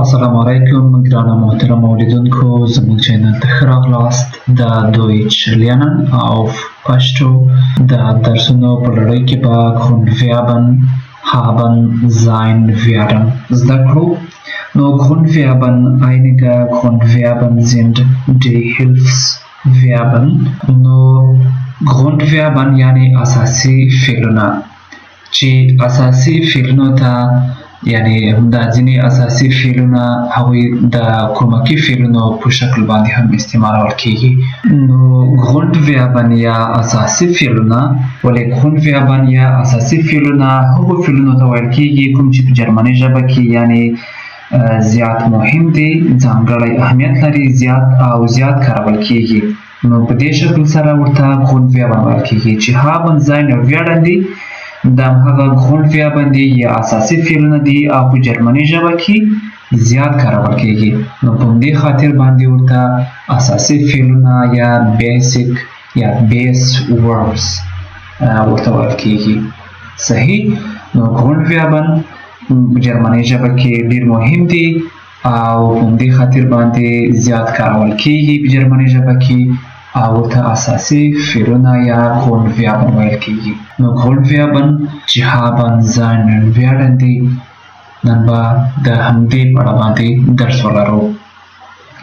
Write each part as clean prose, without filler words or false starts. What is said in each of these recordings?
السلام علیکم ګرانه محترم اوریدونکو زموږ چینل ته ښه راغلاست. د دویچ لرنن auf پښتو د درسونو په لړۍ کې به Grundverben haben sein werden زده کړو. نو Grundverben, einige Grundverben sind die Hilfsverben. نو Grundverben یعنی اساسی فعلونه چې اساسی فعلونو ته یعنی دا ځینې اساسي فعلونه هغوی د کومکي فعلونو په شکل باندې هم استعمالول کیږي. نو Grundverben یا اساسي فعلونه ولې Grundverben یا اساسي فعلونه هغو فعلونو ته ویل کیږي کوم چې په جرمني ژبه کې یعنی زیات مهم دي، ځانګړی اهمیت لري، زیات کارول کیږي. نو په دې شکل سره ورته Grundverben ویل کیږي چې haben sein werden دي دا هغه Grundverben دي یا اساسي فعلونه دي او په جرمني ژبه کې زیات کارول کیږي. نو په دې خاطر باندې ورته اساسي فعلونه یا بیسیک یا base verbs ورته ویل کیږي. صحیح. نو Grundverben په جرمني ژبه کې ډیر مهم دي او په دې خاطر باندې زیات کارول کیږي په جرمني ژبه کې او ورته اساسي فعلونه یا Grundverben ویل کیږي. نو Grundverben چې haben sein werden دي نن به د همدې په اړه باندې درس ولرو.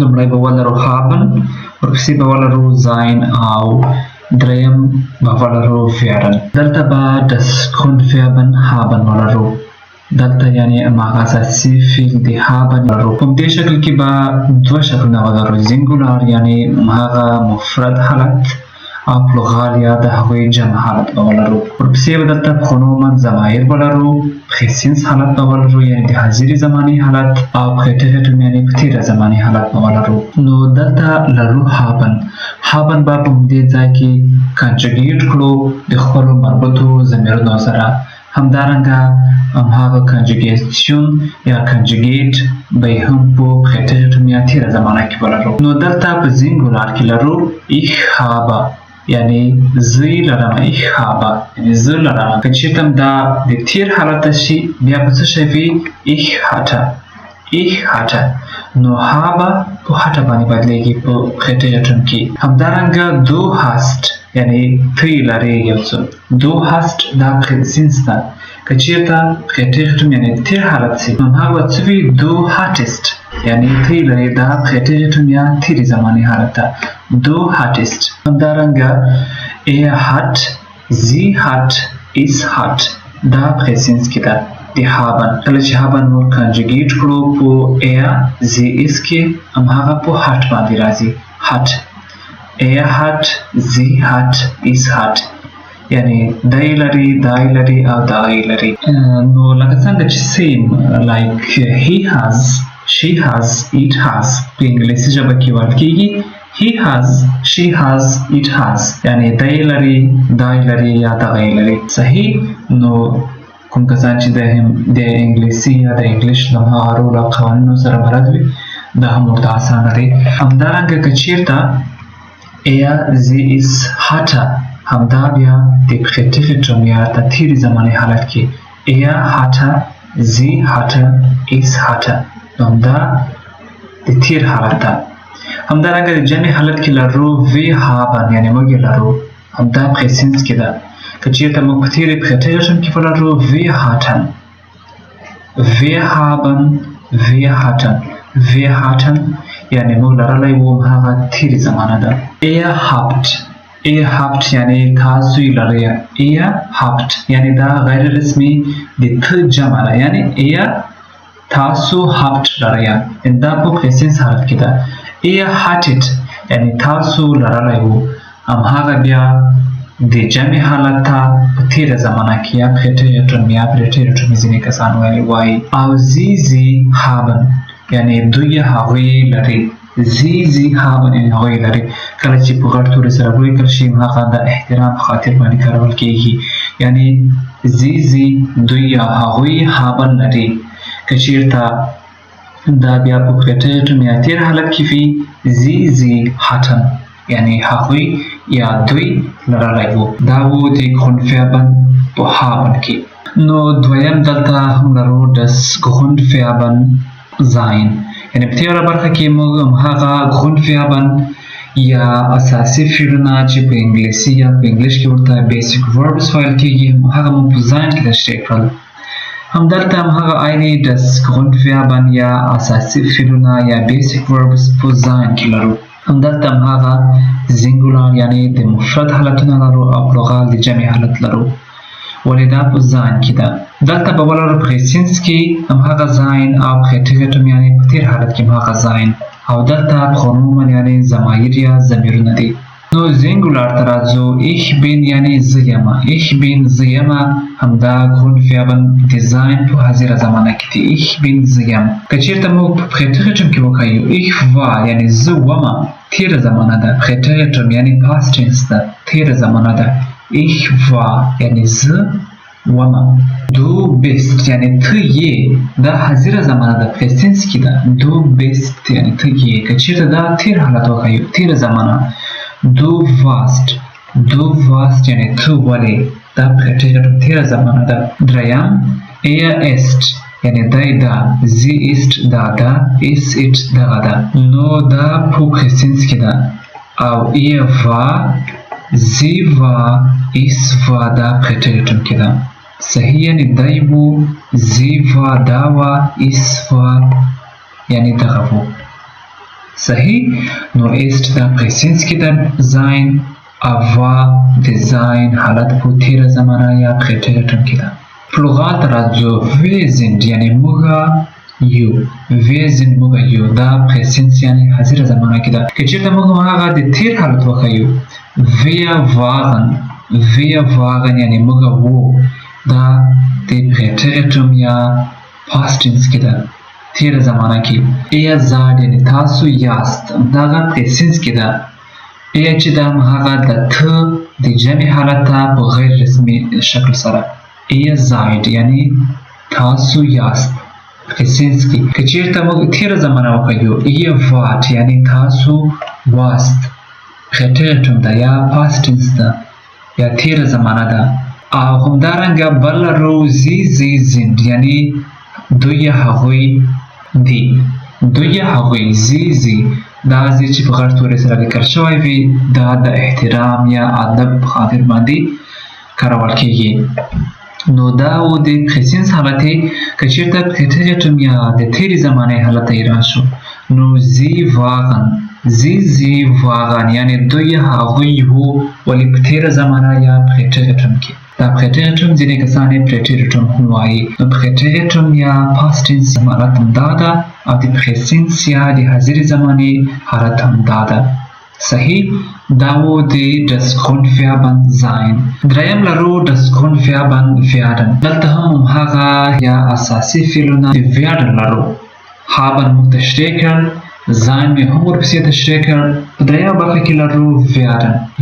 لومړی به ولرو haben، ورپسې به ولرو sein او دریم به ولرو werden. دلته به das Grundverben haben ولرو. دلته یعنی هماغه اساسي فعل د haben ولرو. په دې شکل کې به دوه شکلونه ولرو، singular یعنی هغه مفرد حالت او plural یا د هغوی جمع حالت به ولرو. ورپسې به دلته pronomen ضمایر ولرو، پریسنس حالت به ولرو یعنی د حاضرې زماني حالت او پریټیټم یعنی په تېره زماني حالت به ولرو. نو دلته لرو haben به په دې ځای کې کنجوګیټ کړو د خپلو مربوطو ضمیرونو سره. همدارنګه هماغه کنجوګیشن یا کنجوګیټ به هم په پریټیټم یا تېره زمانه کې ولرو. نو دلته په singular کې لرو ich habe یعنی زه لرم، ich habe یعنی زه لرم. که چېرته دا د تېر حالت شي بیا په څه شی وي ich hatte. نو habe په hatte باندې بدلیږي په پریټیټم کې. همدارنګه du hast یعنی ته لرې یو څه. du hast دا پریسنس ده. که چېرته پریټیټم یعنی تېر حالت شي نو هغه څه وي du hattest یعنی ته لرې دا پریټیټم یا تېرې زماني حالت ده. du hattest. همدارنګه er hat، sie hat، es hat دا پریسنس کې ده د haben. کله چې haben نور کنجوګیټ کړو په er sie es کې هماغه په hat باندې راځي. hat er hat، sie hat، es hat یعنی دی لري، دای لري او دغی لري. نو لکه څنګه چې same like he has، she has، it has په انګلیسي ژبه کې ویل کیږي he has، she has، it has یعنی دی لري، دای لري یا دغی لري. صحیح. نو کوم کسان چې د انګلیسي یا د انګلیش له مهارو له قوانینو سره بلد وي دا هم ورته اسانه دی. همدارنګه که چېرته er sie es hatte همدا بیا د پریټیټم یا د تېرې زماني حالت کې er hatte، sie hatte، es hatte نو همدا د تېر حالت ده. همدارنګه د جمع حالت کې لرو wir haben یعنی موږ لرو، همدا پریسنس کې ده. که چېرته موږ په تېرې پریټیټم کې ولرو wir hatten، wir haben، wir hatten یعنی موږ لرلی وو هغه تېرې زمانه ده. ihr habt یعنی تاسو لرئ. ihr habt یعنی دا غیر رسمي د ته جمع ده یعنی ihr تاسو habt لرئ دا په پریسنس حالت کې ده. ihr hattet یعنی تاسو لرلی وو هماغه بیا د جمع حالت ته په تېره زمانه کې یا پریټیټم یا پریټیټم ځینې کسان وایي. او sie haben یعنی دوی هغوی لري. sie haben یعنی هغوی لري. کله چې په غټ توري سره ولیکل شي هغه د احترام په خاطر باندې کارول کیږي یعنی sie دوی هغوی haben لري. که چېرته دا بیا په پریټیټم یا تېر حالت کې وي sie hatten یعنی هغوی یا دوی لرلی وو. دا وو د Grundverben په haben کې. نو دویم دلته هم لرو das Grundverben sein. یعنی په تیره برخه کې موږ هغه Grundverben یا اساسي فعلونه چې په انګلیسي یا په انګلیش کې ورته بیسیک verbs ویل کېږي هغه موږ په sein کې تشریح کړل. همدلته هم هغه eine das Grundverben یا اساسي فعلونه یا بیسیک verbs په sein کې لرو. همدلته هم هغه singular یعنی د مفرد حالتونه لرو او plural د جمع حالت لرو. ولې دا په sein کې ده. دلته په بل پریسنس کې هم هغه sein او پریتریټوم یعنی په تیر حالت کې هم هغه sein او دلته pronomen یعنی ضمایر یا ضمیرونه دي. نو singular ته راځو. ich bin یعنی زه یم. ich bin زه یم همدا Grundverben د sein په حاضره زمانه کې دي. ich bin زه یم. که چېرته موږ په پریتریټوم کې وکایو ich war یعنی زه ومه تیره زمانه ده. پریتریټوم یعنی past tense ده تیره زمانه ده. ich war یعنی زه ومه. du bist یعنی ته یې دا حاضره زمانه ده پریسنس کې ده. du bist یعنی ته یې. که چېرته دا تیر حالت وکایو تیره زمانه du warst یعنی ته ولې دا پریتریټوم تیره زمانه ده. دریم ist یعنی دی ده. sie ist دا ده. ist it دغه ده. نو دا په پریسنس کې ده او war sie war is war دا پریتریټوم کې ده. صحیح یعنی دی وو sie war دا وه is war یعنی دغه وو. صحیح. نو ist دا پریسنس کې ده sein او war د sein حالت په تیره زمانه یا پریتریټوم کې ده. plural ته راځو. wir sind یعنی موږ یو. wir sind موږ یو دا پریسنس یعنی حاضره زمانه کې ده. که چېرته موږ هغه د تیر حالت وښیو wir waren یعنی موږ وو دا د پریتریټوم یا past tense کې ده تیره زمانه کې. ihr seid یعنی تاسو یاست دغه پریسنس کې ده. چې دا هغه د ته د جمع حالت په غیر رسمي شکل سره. ihr seid یعنی تاسو یاست پریسنس کې. که چېرته موږ تیره زمانه وکایو ihr wart یعنی تاسو واست پریتریټوم ده یا past tense ده یا تیره زمانه ده. او همدارنګه بل لرو sie sind یعنی دوی هغوی دي. دوی هغوی sie دا زی چې په غټ توري سره لیکل شوی وي دا د احترام یا ادب په خاطر باندې کارول کېږي. نو دا و د پریسنس حالت. که چېرته پریتریټوم یا د تیرې زمانې حالت یې راشو نو sie waren یعنی دوی هغوی وو ولې په تیره زمانه یا پریتریټوم کې. دا پریتریټوم ځینې کسان یې پریتریټوم هم وایي. نو پریتریټوم یا past tense حالت هم دا ده او د پریسنس یا د حاضرې زمانې حالت هم دا ده. صحیح. دا و د das Grundverben sein. دریم لرو das Grundverben werden. دلته هم هغه یا اساسي فعلونه د werden لرو. haben موږ تشریح کړل. sein مې هم ورپسې تشریح کړ. په دریمه برخه کې لرو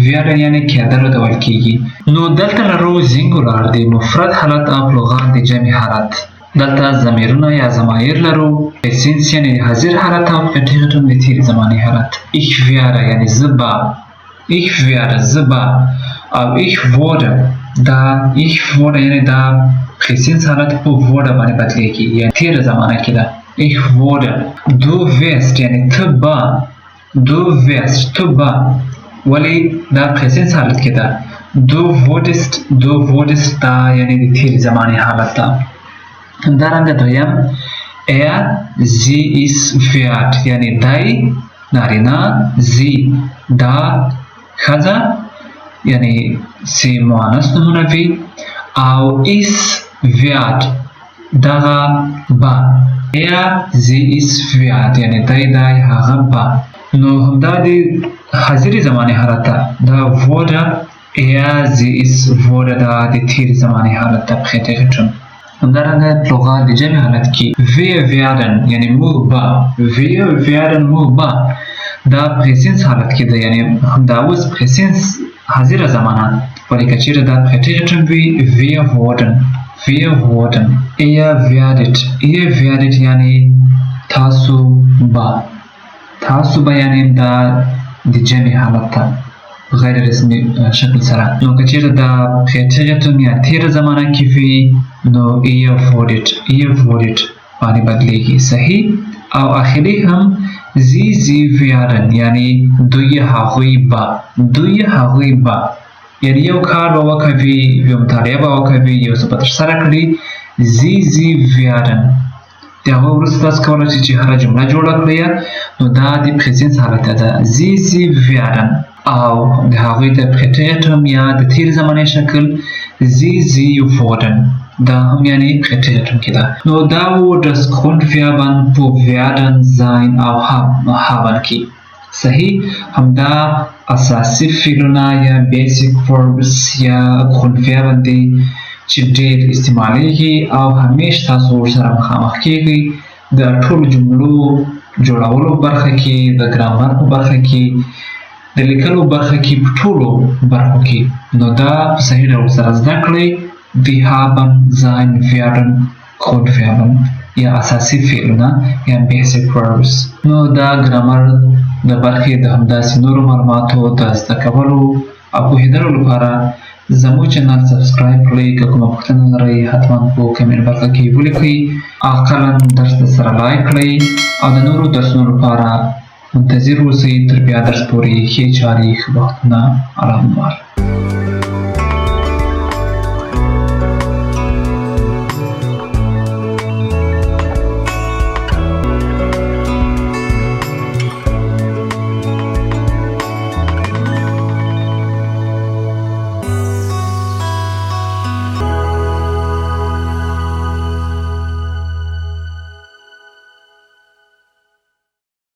werden یعنی کېدلو ته ویل کېږي. نو دلته لرو singular د مفرد حالت او plural د جمع حالت. دلته ضمیرونه یا ضمایر لرو. پریسنس یعنی د حاضر حالت او پریتریټوم د تیرې زمانې حالت. ich werde یعنی زه به او ich wurde دا ich wurde یعنی دا پریسنس حالت په wurde باندې بدلېږي یعنی تیره زمانه کې ده. ich wurde. du wirst یعنی ته به ولی دا پریسنس حالت کې ده. du wurdest دا یعنی د تیرې زمانې حالت ده. همدارنګه دریم sie ist wird یعنی دی نارینه sie دا ښځه یعنی سی مؤنث نومونه وي او is wird دغه به. sie ist wird یعنی دی هغه به. نو همدا د حاضرې زمانې حالت ده. دا wurde sie ist wurde دا د تیرې زمانې حالت ده پریتریټوم. همدارنګه plural د جمع حالت کې wir werden یعنی موږ به دا پریسنس حالت کې ده یعنی همدا اوس پریسنس حاضره زمانه. ولی که چېرته دا پریتریټوم وي wir wurden. ihr werdet یعنی تاسو به یعنی دا د جمع حالت ده غیر رسمي شکل سره. نو که چېرته دا پریتریټوم یا تیره زمانه کې وي نو ihr wurdet باندې بدلېږي. صحیح. او اخری هم sie werden یعنی دوی هغوی با یعنی یو کار به وکوي یو مطالعه به وکوي یو څه به ترسره کړي sie werden د هغه وروسته تاسو کولی شئ چې هره جمله جوړه کړئ نو دا د پریزنس حالت ده sie werden او د هغوی د پریټیټم یا د تیر زمانه شکل sie wurden دا هم یعنی پریټیټم کې ده نو دا و das Grundverben په werden sein او haben کې صحیح همدا اساسي فعلونه یا بیسیک verbs یا Grundverben دي چې ډېر استعمالیږي او همیشه تاسو ورسره مخامخ کیږئ د ټولو جملو جوړولو برخه کې د ګرامر په برخه کې د لیکلو برخه کې په ټولو برخو کې نو دا په صحیح ډول سره زده کړئ die haben sein werden Grundverben یا اساسي فعلونه یا بیسیک verbs نو دا ګرامر د برخې د همداسې نورو معلوماتو د زده کولو او پوهېدلو لپاره زموږ چینل سبسکرایب کړئ که کومه پوښتنه لرئ حتما په کمنټ برخه کې ولیکئ اقلا درس سره لایک کړئ او د نورو درسونو لپاره منتظر اوسئ تر بیا درس پورې ښې چارې ښه وختونه الله مبارک